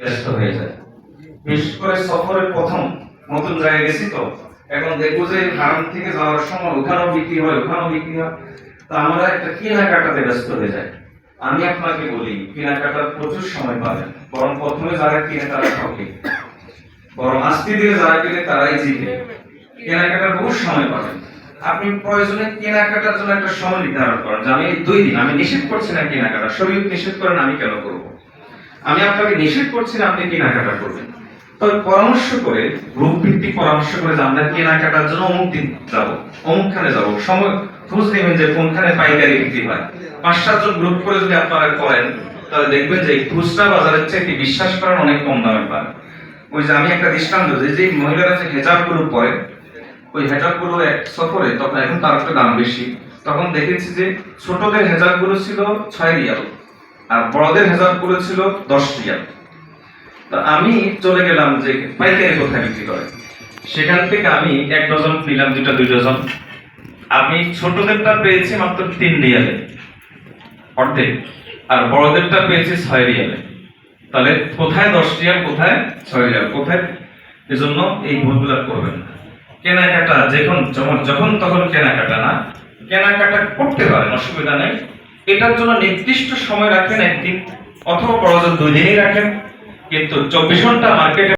ব্যস্ত হয়ে যায়। বিশেষ করে সফরের প্রথম নতুন জায়গায় গেছি তো, এখন দেখবো যে হারাম থেকে যাওয়ার সময় ওখানেও বিক্রি হয়, ওখানেও বিক্রি হয়, তা আমরা একটা কেনাকাটাতে ব্যস্ত হয়ে যাই। আমি আপনাকে বলি, কেনাকাটার প্রচুর সময় পাবেন, বরং প্রথমে যারা কিনে তারা ঠকে, বরং আস্তে ধীরে যারা কিনে তারাই জিতে। কেনাকাটার বহু সময় পাবেন। আপনি প্রয়োজনে কেনাকাটার জন্য একটা সময় নির্ধারণ করেন যে আমি 2 দিন, আমি নিষেধ করছি না কেনাকাটা, শরীয়ত নিষেধ করেন, আমি কেন করব? আমি আপনাকে নিষেধ করছি না আপনি কেনাকাটা করবেন, তবে পরামর্শ করে, গ্রুপ ভিত্তিক পরামর্শ করে যে আমরা কেনাকাটার জন্য অমুক দিন যাবো, অমুকখানে যাবো, সময় খোঁজ নেবেন যে কোনখানে পাইকারি বিক্রি হয়। 5-7 জন গ্রুপ করে যদি আপনারা করেন, তাহলে দেখবেন যে খুচরা বাজারের চাইতে বিশ্বাস করেন অনেক কম দামে পান। ওই যে আমি একটা দৃষ্টান্ত দিই, যে মহিলারা যে হেজাব গুলো পরে, ওই হেজাব গুলো এক সফরে, তখন এখন তার একটা দাম বেশি, তখন দেখেছি যে ছোটদের হেজাব গুলো ছিল 6 রিয়াল, আর বড়দের হেজাব গুলো ছিল 10 রিয়াল। তো আমি চলে গেলাম যে পাইকারি কোথায় বিক্রি করে, সেখান থেকে আমি 1 ডজন নিলাম, 2 ডজন। আমি ছোটদেরটা পেয়েছি মাত্র 3 রিয়ালে, অর্ধেক, আর বড়দেরটা পেয়েছি 6 রিয়ালে। তাহলে কোথায় 10 রিয়াল, কোথায় 6 রিয়াল, কোথায়? এজন্য এই ভুলগুলো করবেন না। কেনাকাটা যখন তখন কেনাকাটা না, কেনাকাটা করতে পারেন, অসুবিধা নেই। এটার জন্য নির্দিষ্ট সময় রাখেন, 1 দিন অথবা প্রয়োজন 2 দিনই রাখেন, কিন্তু 24 ঘন্টা মার্কেটে